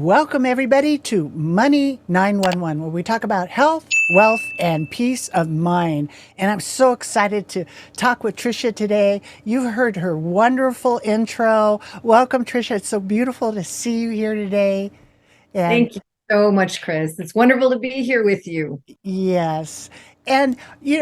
Welcome, everybody, to Money 911, where we talk about health, wealth, and peace of mind. And I'm so excited to talk with Tricia today. You've heard her wonderful intro. Welcome, Tricia. It's so beautiful to see you here today. And Thank you so much, Kris. It's wonderful to be here with you. yes. And,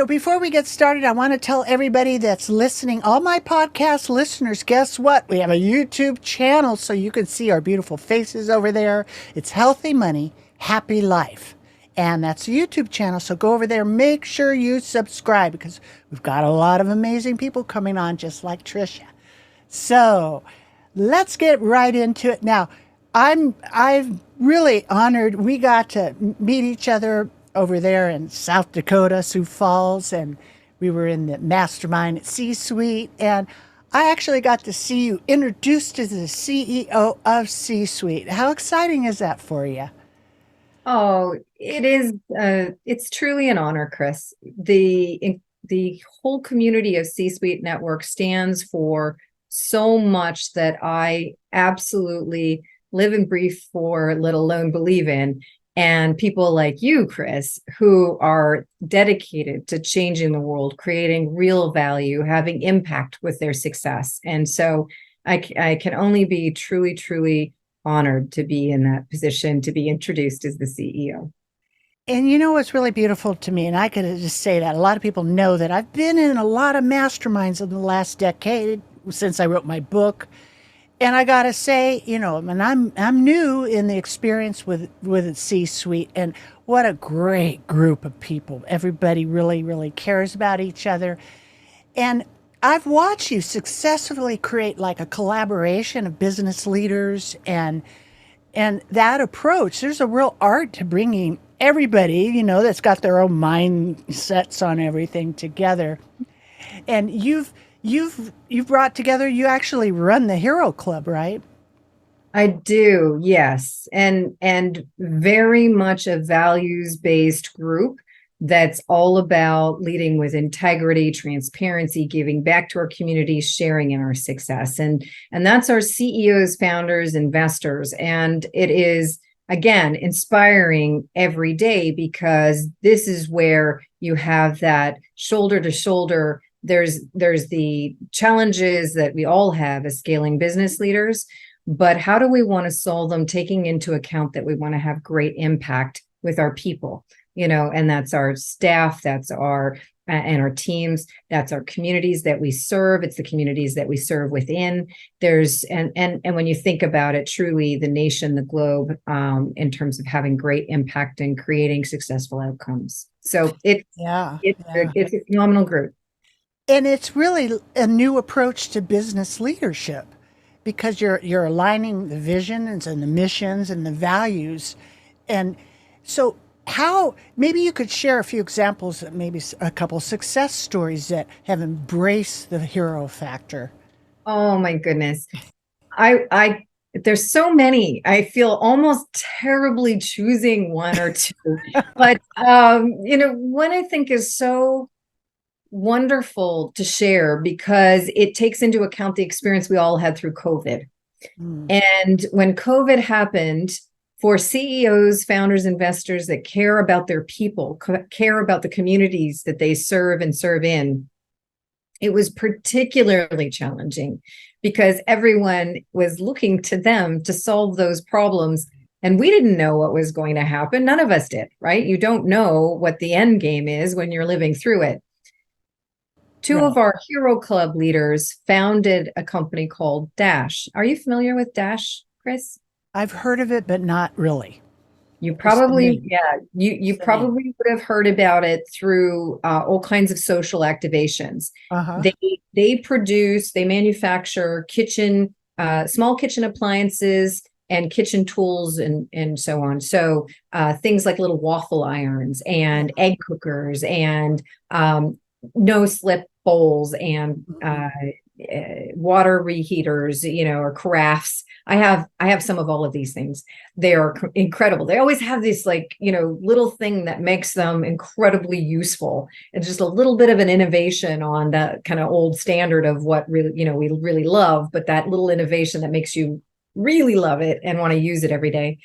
before we get started, I want to tell everybody that's listening, all my podcast listeners, guess what? We have a YouTube channel so you can see our beautiful faces over there. It's Healthy Money, Happy Life. And that's a YouTube channel. So go over there. Make sure you subscribe because we've got a lot of amazing people coming on just like Tricia. So let's get right into it. Now, I'm really honored. We got to meet each other over there in South Dakota, Sioux Falls, and we were in the mastermind at C-Suite. And I actually got to see you introduced as the CEO of C-Suite. How exciting is that for you? Oh, it is. It's truly an honor, Kris. The whole community of C-Suite Network stands for so much that I absolutely live and breathe for, let alone believe in. And people like you, Kris, who are dedicated to changing the world, creating real value, having impact with their success. And so I can only be truly, truly honored to be in that position, to be introduced as the CEO. And you know what's really beautiful to me, and I could just say that a lot of people know that I've been in a lot of masterminds in the last decade since I wrote my book. And I gotta say, and I'm new in the experience with C-Suite, and what a great group of people. Everybody really, really cares about each other. And I've watched you successfully create like a collaboration of business leaders and that approach. There's a real art to bringing everybody, that's got their own mindsets on everything together. And you've brought together, you actually run the Hero Club, right? I do, yes. And very much a values-based group that's all about leading with integrity, transparency, giving back to our communities, sharing in our success. And that's our CEOs, founders, investors. And it is, again, inspiring every day because this is where you have that shoulder to shoulder. There's the challenges that we all have as scaling business leaders, but how do we want to solve them, taking into account that we want to have great impact with our people, and that's our staff, that's our and our teams, that's our communities that we serve. It's the communities that we serve within. There's and when you think about it, truly the nation, the globe, in terms of having great impact and creating successful outcomes. So Yeah, it's yeah. it's a phenomenal group. And it's really a new approach to business leadership because you're aligning the visions and the missions and the values. And so how maybe you could share a few examples, maybe a couple success stories that have embraced the hero factor. Oh my goodness. I there's so many. I feel almost terribly choosing one or two. But one I think is so wonderful to share because it takes into account the experience we all had through COVID. Mm. And when COVID happened, for CEOs, founders, investors that care about their people, care about the communities that they serve and serve in, it was particularly challenging because everyone was looking to them to solve those problems. And we didn't know what was going to happen. None of us did, right? You don't know what the end game is when you're living through it. Two Right. of our Hero Club leaders founded a company called Dash. Are you familiar with Dash, Kris? I've heard of it, but not really. You Just the probably, name. yeah, you Just the name. probably would have heard about it through all kinds of social activations. Uh-huh. They they manufacture small kitchen appliances and kitchen tools and so on. So things like little waffle irons and egg cookers and no slip bowls and Mhm. water reheaters, or carafes. I have some of all of these things. They are incredible. They always have this little thing that makes them incredibly useful. It's just a little bit of an innovation on that kind of old standard of what really, we really love, but that little innovation that makes you really love it and want to use it every day.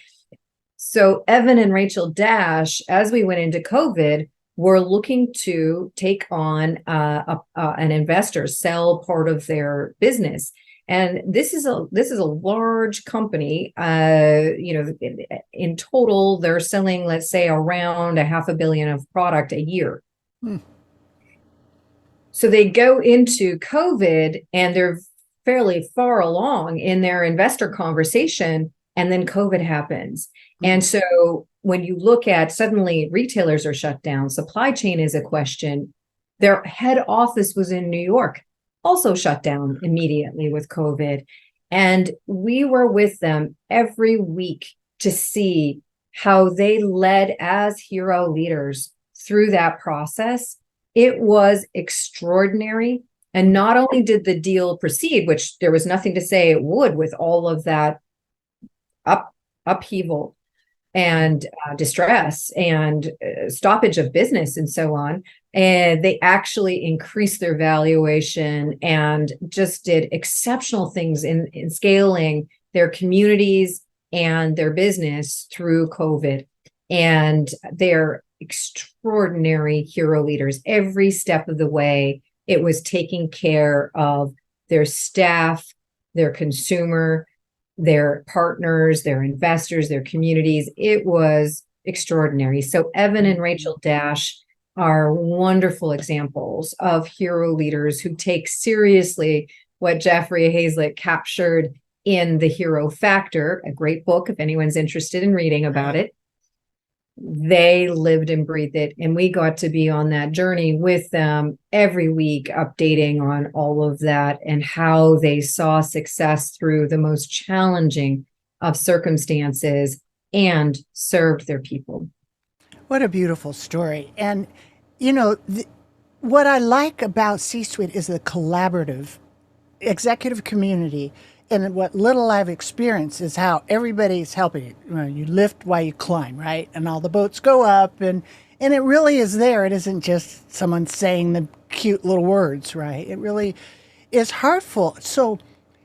So Evan and Rachel Dash, as we went into COVID, were looking to take on an investor, sell part of their business. And this is a large company. In total, they're selling, let's say, around $500 million of product a year. Hmm. So they go into COVID and they're fairly far along in their investor conversation, and then COVID happens. And so when you look at, suddenly retailers are shut down, supply chain is a question. Their head office was in New York, also shut down immediately with COVID. And we were with them every week to see how they led as hero leaders through that process. It was extraordinary. And not only did the deal proceed, which there was nothing to say it would with all of that upheaval and distress and stoppage of business and so on, and they actually increased their valuation and just did exceptional things in scaling their communities and their business through COVID. And they're extraordinary hero leaders. Every step of the way, it was taking care of their staff, their consumer, their partners, their investors, their communities. It was extraordinary. So Evan and Rachel Dash are wonderful examples of hero leaders who take seriously what Jeffrey Hazlitt captured in The Hero Factor, a great book if anyone's interested in reading about it. They lived and breathed it, and we got to be on that journey with them every week, updating on all of that and how they saw success through the most challenging of circumstances and served their people. What a beautiful story. And, what I like about C-Suite is the collaborative executive community. And what little I've experienced is how everybody's helping. You lift while you climb, right? And all the boats go up, and it really is there. It isn't just someone saying the cute little words, right? It really is heartful. So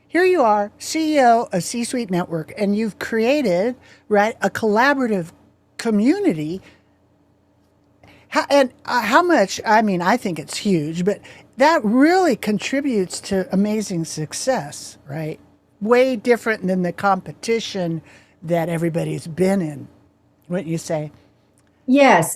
here you are, CEO of C-Suite Network, and you've created, right, a collaborative community. How much, I think it's huge, but that really contributes to amazing success, right? Way different than the competition that everybody's been in, wouldn't you say? Yes.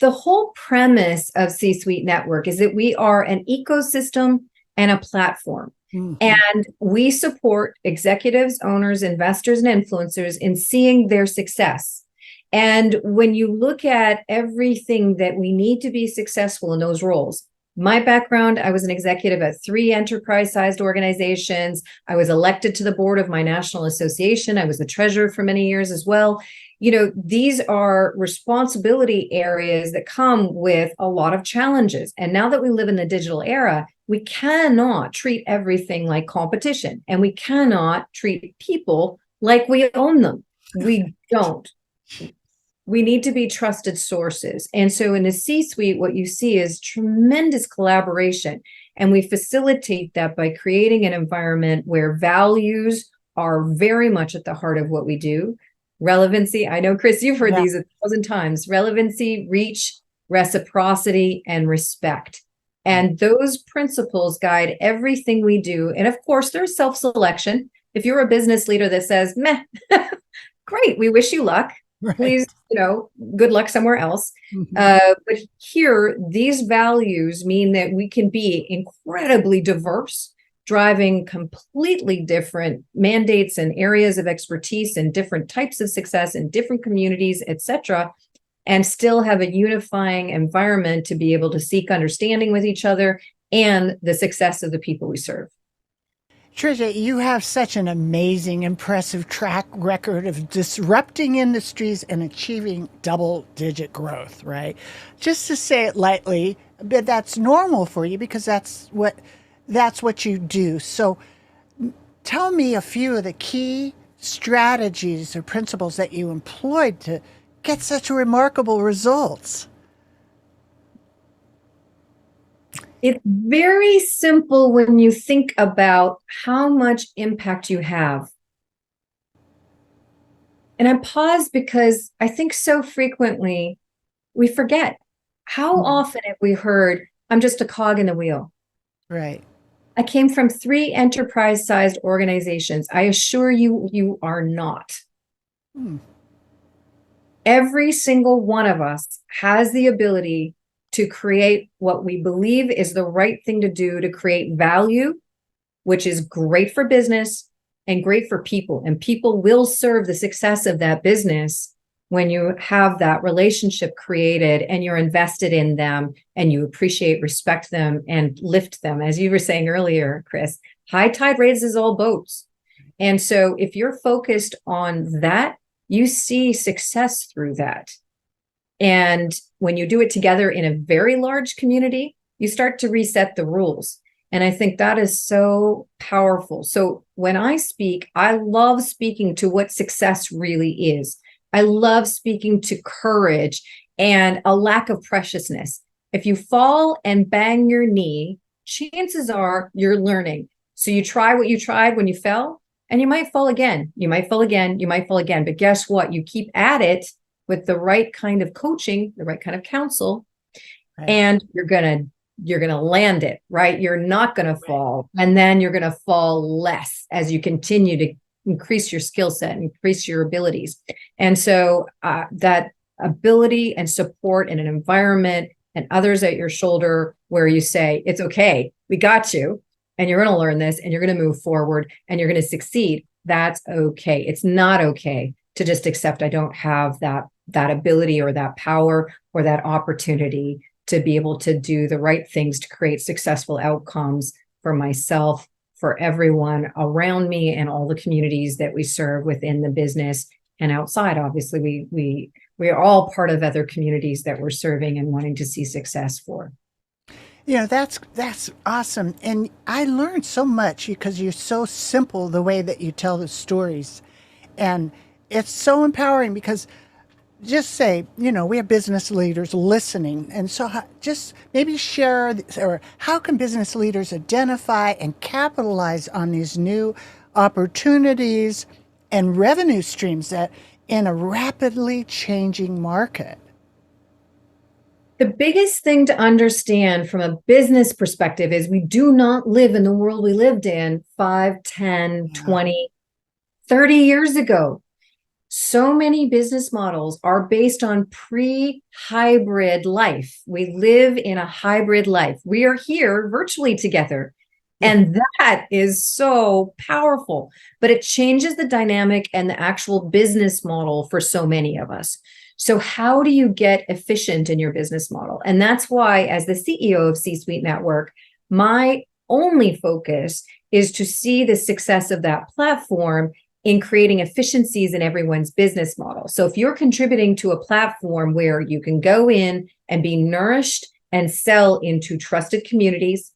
The whole premise of C-Suite Network is that we are an ecosystem and a platform. Mm-hmm. And we support executives, owners, investors, and influencers in seeing their success. And when you look at everything that we need to be successful in those roles, my background, I was an executive at 3 enterprise-sized organizations. I was elected to the board of my national association. I was the treasurer for many years as well. These are responsibility areas that come with a lot of challenges. And now that we live in the digital era, we cannot treat everything like competition, and we cannot treat people like we own them. We don't. We need to be trusted sources. And so in the C-suite, what you see is tremendous collaboration. And we facilitate that by creating an environment where values are very much at the heart of what we do. Relevancy, I know, Kris, you've heard these 1,000 times. Relevancy, reach, reciprocity, and respect. And those principles guide everything we do. And of course, there's self-selection. If you're a business leader that says, meh, great, we wish you luck. Right. Please, good luck somewhere else. Mm-hmm. But here, these values mean that we can be incredibly diverse, driving completely different mandates and areas of expertise and different types of success in different communities, et cetera, and still have a unifying environment to be able to seek understanding with each other and the success of the people we serve. Tricia, you have such an amazing, impressive track record of disrupting industries and achieving double-digit growth, right? Just to say it lightly, but that's normal for you because that's what you do. So tell me a few of the key strategies or principles that you employed to get such remarkable results. It's very simple when you think about how much impact you have. And I pause because I think so frequently we forget. How Mhm. often have we heard, I'm just a cog in the wheel? Right. I came from 3 enterprise-sized organizations. I assure you, you are not. Hmm. Every single one of us has the ability to create what we believe is the right thing to do to create value, which is great for business and great for people. And people will serve the success of that business when you have that relationship created and you're invested in them and you appreciate, respect them, and lift them. As you were saying earlier, Kris, high tide raises all boats. And so if you're focused on that, you see success through that. And when you do it together in a very large community, you start to reset the rules. And I think that is so powerful. So when I speak, I love speaking to what success really is. I love speaking to courage and a lack of preciousness. If you fall and bang your knee, chances are you're learning. So you try what you tried when you fell, and you might fall again. You might fall again. You might fall again. But guess what? You keep at it with the right kind of coaching, the right kind of counsel, Right. and you're going to land it, right? You're not going to fall. And then you're going to fall less as you continue to increase your skill set, increase your abilities. And so that ability and support in an environment and others at your shoulder where you say, it's okay, we got you, and you're going to learn this and you're going to move forward and you're going to succeed. That's okay. It's not okay to just accept I don't have that ability or that power or that opportunity to be able to do the right things to create successful outcomes for myself, for everyone around me, and all the communities that we serve within the business and outside. Obviously, we are all part of other communities that we're serving and wanting to see success for. That's awesome. And I learned so much because you're so simple the way that you tell the stories. And it's so empowering because just say, we have business leaders listening. And so just maybe share, or how can business leaders identify and capitalize on these new opportunities and revenue streams that in a rapidly changing market? The biggest thing to understand from a business perspective is we do not live in the world we lived in 5, 10, Yeah. 20, 30 years ago. So many business models are based on pre-hybrid life. We live in a hybrid life. We are here virtually together. Yeah. And that is so powerful, but it changes the dynamic and the actual business model for so many of us. So how do you get efficient in your business model? And that's why, as the CEO of C-Suite Network, my only focus is to see the success of that platform in creating efficiencies in everyone's business model. So if you're contributing to a platform where you can go in and be nourished and sell into trusted communities,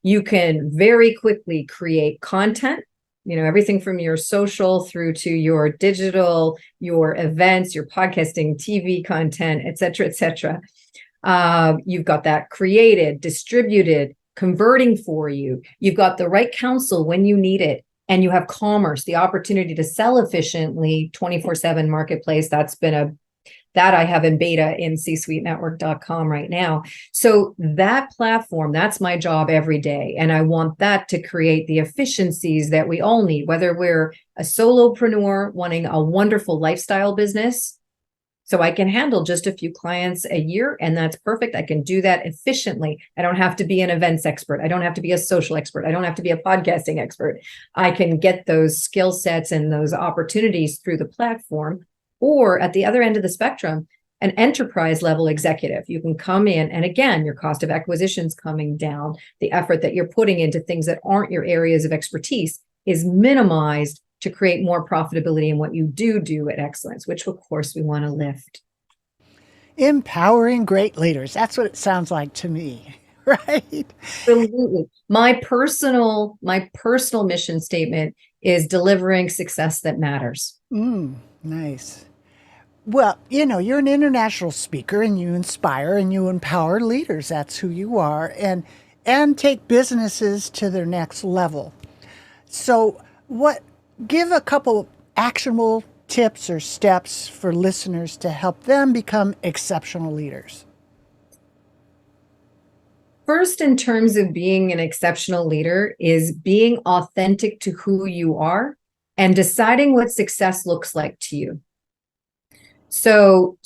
you can very quickly create content, everything from your social through to your digital, your events, your podcasting, TV content, et cetera, et cetera. You've got that created, distributed, converting for you. You've got the right counsel when you need it. And you have commerce, the opportunity to sell efficiently 24/7 marketplace. That I have in beta in csuitenetwork.com right now. So that platform, that's my job every day. And I want that to create the efficiencies that we all need, whether we're a solopreneur wanting a wonderful lifestyle business. So I can handle just a few clients a year, and that's perfect. I can do that efficiently. I don't have to be an events expert. I don't have to be a social expert. I don't have to be a podcasting expert. I can get those skill sets and those opportunities through the platform. Or at the other end of the spectrum, an enterprise level executive. You can come in, and again, your cost of acquisition is coming down. The effort that you're putting into things that aren't your areas of expertise is minimized to create more profitability in what you do at excellence, which of course we want to lift. Empowering great leaders. That's what it sounds like to me, right? Absolutely. My personal mission statement is delivering success that matters. Nice. Well, you're an international speaker and you inspire and you empower leaders. That's who you are, and take businesses to their next level. So, give a couple actionable tips or steps for listeners to help them become exceptional leaders? First, in terms of being an exceptional leader, is being authentic to who you are and deciding what success looks like to you. So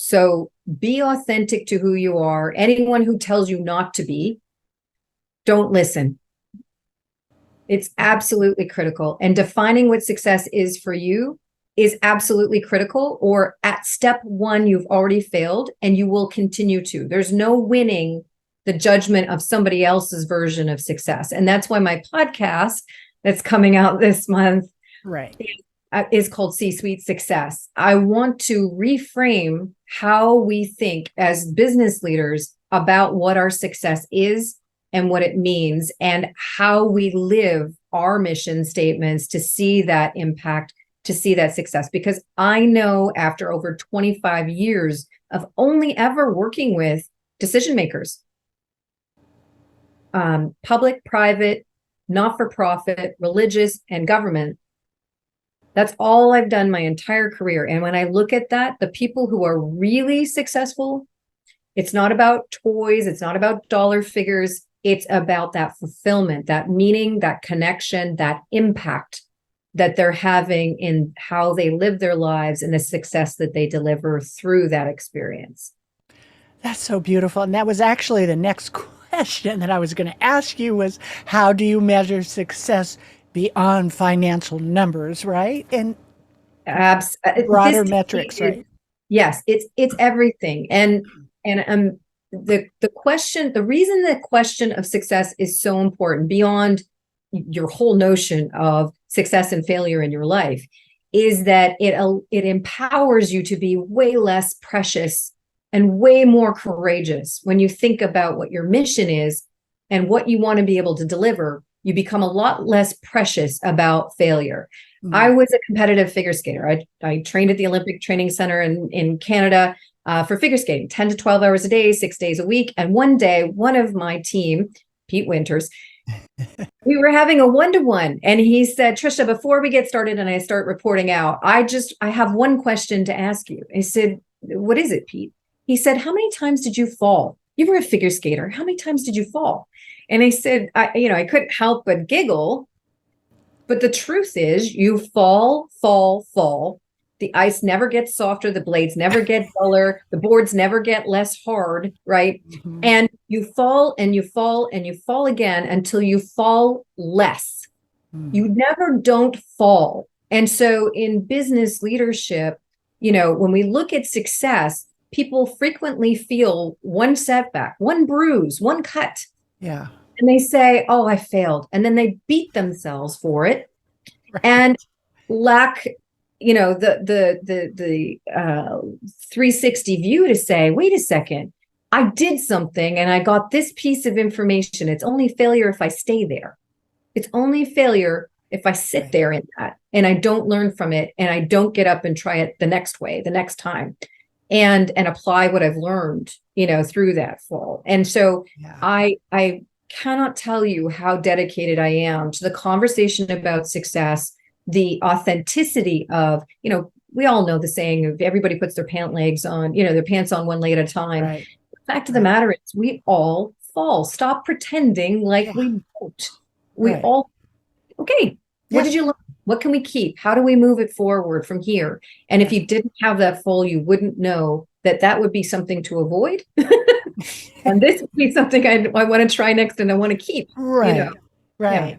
be authentic to who you are. Anyone who tells you not to be, don't listen. It's absolutely critical. And defining what success is for you is absolutely critical, or at step one, you've already failed and you will continue to. There's no winning the judgment of somebody else's version of success. And that's why my podcast that's coming out this month is called C-Suite Success. I want to reframe how we think as business leaders about what our success is and what it means, and how we live our mission statements to see that impact, to see that success. Because I know after over 25 years of only ever working with decision makers, public, private, not-for-profit, religious, and government, that's all I've done my entire career. And when I look at that, the people who are really successful, it's not about toys, it's not about dollar figures, it's about that fulfillment, that meaning, that connection, that impact that they're having in how they live their lives and the success that they deliver through that experience. That's so beautiful. And that was actually the next question that I was going to ask you was, how do you measure success beyond financial numbers, right? And broader metrics, right? Yes, it's everything. And the question, the reason the question of success is so important beyond your whole notion of success and failure in your life is that it empowers you to be way less precious and way more courageous. When you think about what your mission is and what you want to be able to deliver, you become a lot less precious about failure. Mm-hmm. I was a competitive figure skater. I trained at the Olympic Training Center in Canada for figure skating, 10 to 12 hours a day, 6 days a week. And one day, one of my team, Pete Winters, we were having a one-to-one, and he said, Tricia, before we get started and I start reporting out, I have one question to ask you. I said, what is it, Pete? He said, how many times did you fall? You were a figure skater. How many times did you fall? And I said, I couldn't help but giggle. But the truth is, you fall. The ice never gets softer. The blades never get duller. The boards never get less hard, right? Mm-hmm. And you fall and you fall and you fall again until you fall less. Mm. You never don't fall. And so in business leadership, when we look at success, people frequently feel one setback, one bruise, one cut. Yeah. And they say, oh, I failed. And then they beat themselves for it, right, and lack, the 360 view to say, wait a second, I did something and I got this piece of information. It's only failure if I stay there. It's only failure if I sit right there in that and I don't learn from it and I don't get up and try it the next way, the next time, and apply what I've learned, through that fall. And so yeah. I cannot tell you how dedicated I am to the conversation about success, the authenticity of, we all know the saying of everybody puts their pants on one leg at a time. Right. The fact of the matter is we all fall. Stop pretending like we don't. We all, okay, what did you learn? What can we keep? How do we move it forward from here? And if you didn't have that fall, you wouldn't know that would be something to avoid. And this would be something I want to try next and I want to keep. Right. Right. Yeah.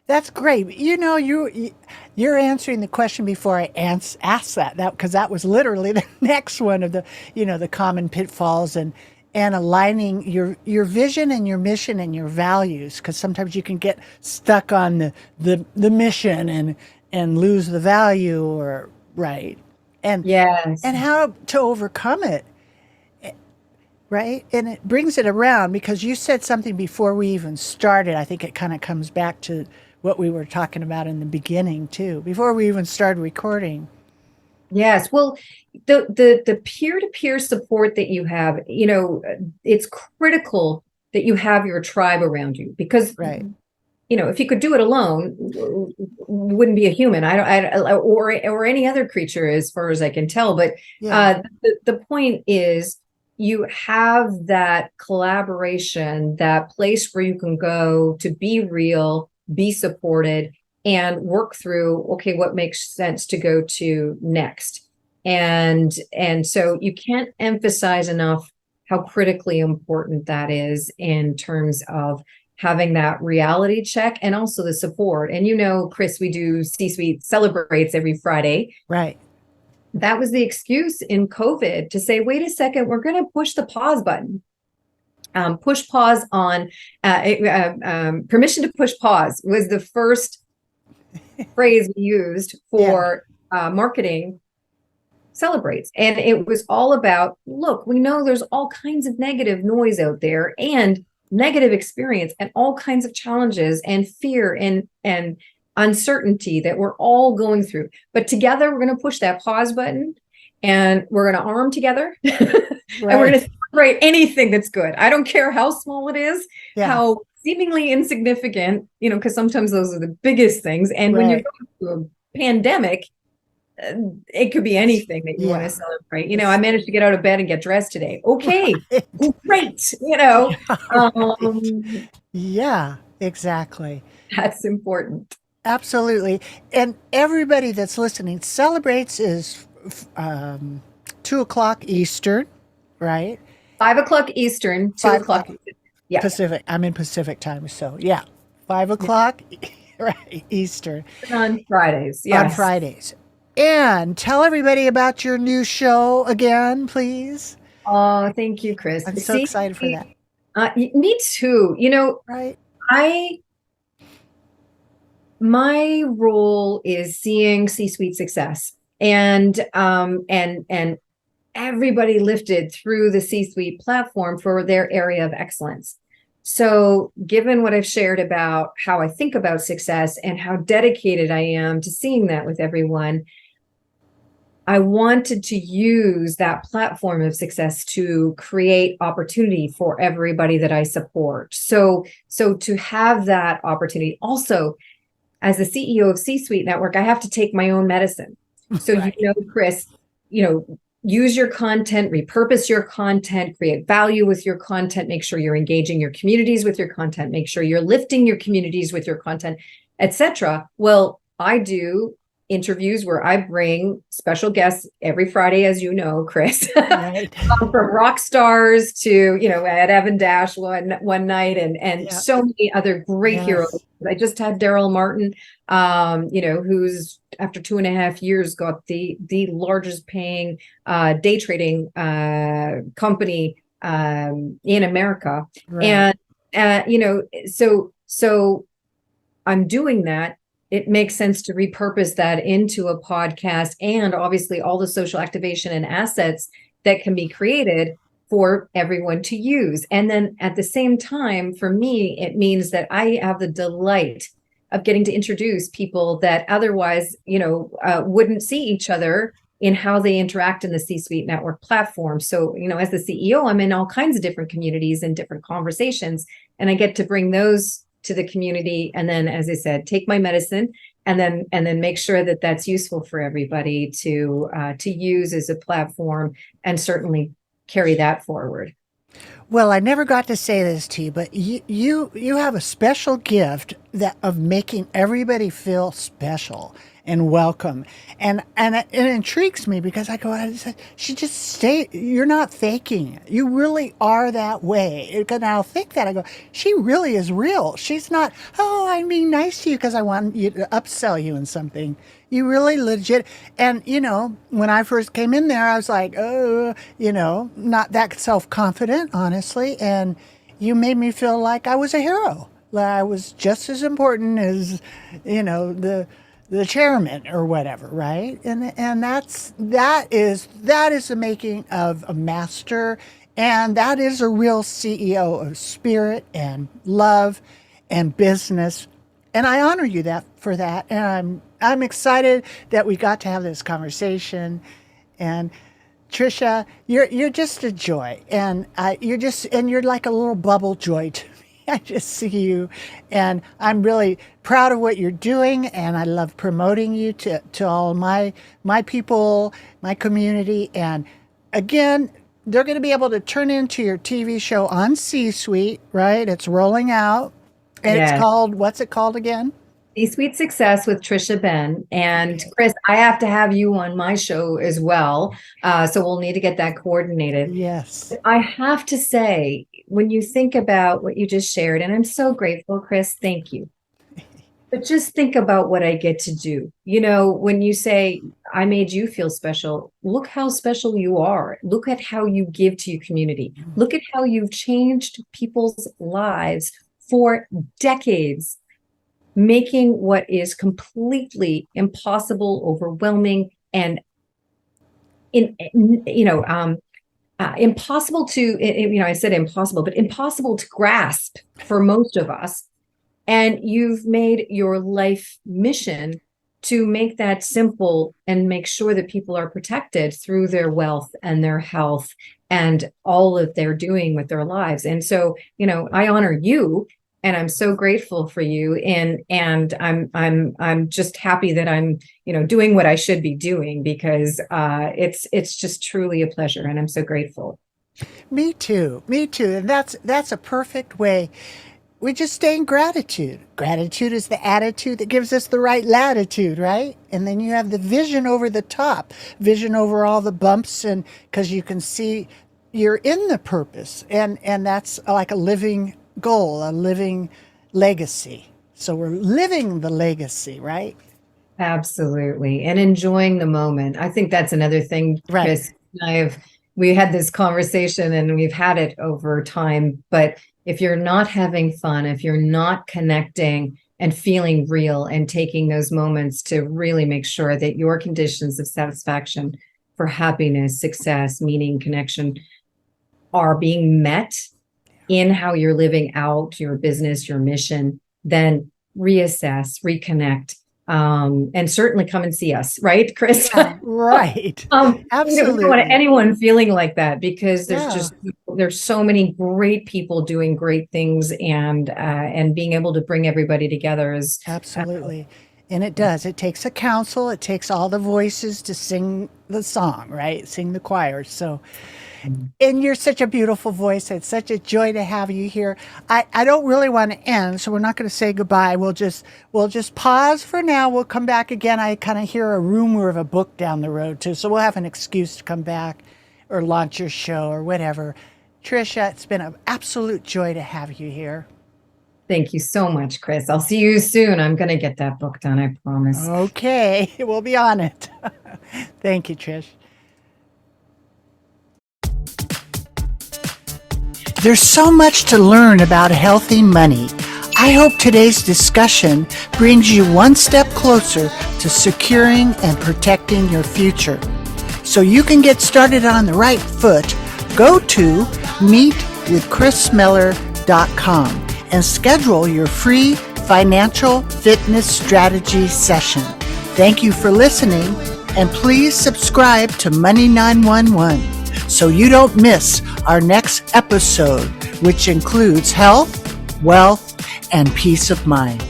That's great. You're answering the question before I asked that because that was literally the next one of the, the common pitfalls and aligning your vision and your mission and your values, because sometimes you can get stuck on the mission and lose the value or right. And yes. And how to overcome it. Right. And it brings it around because you said something before we even started. I think it kind of comes back to what we were talking about in the beginning too, before we even started recording. Yes. Well, the peer-to-peer support that you have, it's critical that you have your tribe around you because if you could do it alone, you wouldn't be a human. Or any other creature, as far as I can tell. But Yeah. the point is, you have that collaboration, that place where you can go to be real, be supported, and work through, okay, what makes sense to go to next. And so you can't emphasize enough how critically important that is in terms of having that reality check and also the support. And Kris, we do C-Suite Celebrates every Friday. Right. That was the excuse in COVID to say, wait a second, we're going to push the pause button. Push pause on permission to push pause was the first phrase we used for marketing Celebrates. And it was all about, look, we know there's all kinds of negative noise out there and negative experience and all kinds of challenges and fear and uncertainty that we're all going through. But together, we're going to push that pause button and we're going to arm together and we're going to celebrate anything that's good. I don't care how small it is, how seemingly insignificant, because sometimes those are the biggest things. And when you're going through a pandemic, it could be anything that you want to celebrate. I managed to get out of bed and get dressed today. Okay, great. Yeah, exactly. That's important. Absolutely. And everybody that's listening, Celebrates is 2:00 Eastern, right? 5:00 Eastern, 2:00 Pacific. I'm in Pacific time, so 5:00 right, Eastern. On Fridays, yes. On Fridays. And tell everybody about your new show again, please. Oh, thank you, Kris. I'm so excited for that. Me too. Right. My role is seeing C-suite success and everybody lifted through the C-suite platform for their area of excellence. So given what I've shared about how I think about success and how dedicated I am to seeing that with everyone, I wanted to use that platform of success to create opportunity for everybody that I support. So to have that opportunity, also as the CEO of C-Suite Network, I have to take my own medicine. So, Kris, use your content, repurpose your content, create value with your content, make sure you're engaging your communities with your content, make sure you're lifting your communities with your content, etc. Well, I do interviews where I bring special guests every Friday, as you know, Kris, right. From rock stars to, at Evan Dash one night and so many other great heroes. I just had Daryl Martin, who's after 2.5 years got the largest paying day trading company in America. Right. And, so I'm doing that. It makes sense to repurpose that into a podcast and obviously all the social activation and assets that can be created for everyone to use. And then at the same time, for me, it means that I have the delight of getting to introduce people that otherwise, wouldn't see each other in how they interact in the C-Suite Network platform. So, as the CEO, I'm in all kinds of different communities and different conversations, and I get to bring those to the community. And then, as I said, take my medicine and then make sure that that's useful for everybody to use as a platform and certainly carry that forward. Well, I never got to say this to you, but you have a special gift of making everybody feel special and welcome, and it intrigues me because I go, you're not faking it. You really are that way. And I'll think that I go, she really is real. She's not. Oh, I'm being nice to you because I want you to upsell you in something. You really legit. And, when I first came in there, I was like, not that self-confident, honestly. And you made me feel like I was a hero. Like I was just as important as, the chairman or whatever, right? And that is the making of a master. And that is a real CEO of spirit and love and business. And I honor you for that. And I'm excited that we got to have this conversation. And Tricia, you're just a joy, and you're like a little bubble joy to me. I just see you, and I'm really proud of what you're doing, and I love promoting you to all my people, my community. And again, they're going to be able to turn into your TV show on C-Suite, right? It's rolling out, and it's Yes. called, what's it called again? C-Suite Success with Tricia Benn. And Kris, I have to have you on my show as well. So we'll need to get that coordinated. Yes. I have to say, when you think about what you just shared, and I'm so grateful, Kris, thank you. But just think about what I get to do. You know, when you say, I made you feel special, look how special you are. Look at how you give to your community. Look at how you've changed people's lives for decades, making what is completely impossible, overwhelming, and impossible to, I said impossible, but impossible to grasp for most of us. And you've made your life mission to make that simple and make sure that people are protected through their wealth and their health and all that they're doing with their lives. And so, I honor you, and I'm so grateful for you. And I'm just happy that I'm, doing what I should be doing, because it's just truly a pleasure, and I'm so grateful. Me too. Me too. And that's a perfect way. We just stay in gratitude. Gratitude is the attitude that gives us the right latitude, right? And then you have the vision over the top, vision over all the bumps, and because you can see you're in the purpose, and that's like a living goal, a living legacy. So we're living the legacy, right? Absolutely. And enjoying the moment. I think that's another thing, Right. Kris. We had this conversation, and we've had it over time, but if you're not having fun, if you're not connecting and feeling real and taking those moments to really make sure that your conditions of satisfaction for happiness, success, meaning, connection are being met in how you're living out your business, your mission, then reassess, reconnect, and certainly come and see us, right, Kris? Yeah, right. We Absolutely. don't want anyone feeling like that, because Yeah. there's so many great people doing great things, and being able to bring everybody together is Absolutely. And it does. It takes a council. It takes all the voices to sing the song, right? Sing the choir. So, and you're such a beautiful voice. It's such a joy to have you here. I don't really want to end, so we're not going to say goodbye. We'll just pause for now. We'll come back again. I kind of hear a rumor of a book down the road too, so we'll have an excuse to come back or launch your show or whatever. Tricia, it's been an absolute joy to have you here. Thank you so much, Kris. I'll see you soon. I'm going to get that book done, I promise. Okay, we'll be on it. Thank you, Trish. There's so much to learn about healthy money. I hope today's discussion brings you one step closer to securing and protecting your future. So you can get started on the right foot, go to meetwithkrismeller.com and schedule your free financial fitness strategy session. Thank you for listening, and please subscribe to Money 911 so you don't miss our next episode, which includes health, wealth, and peace of mind.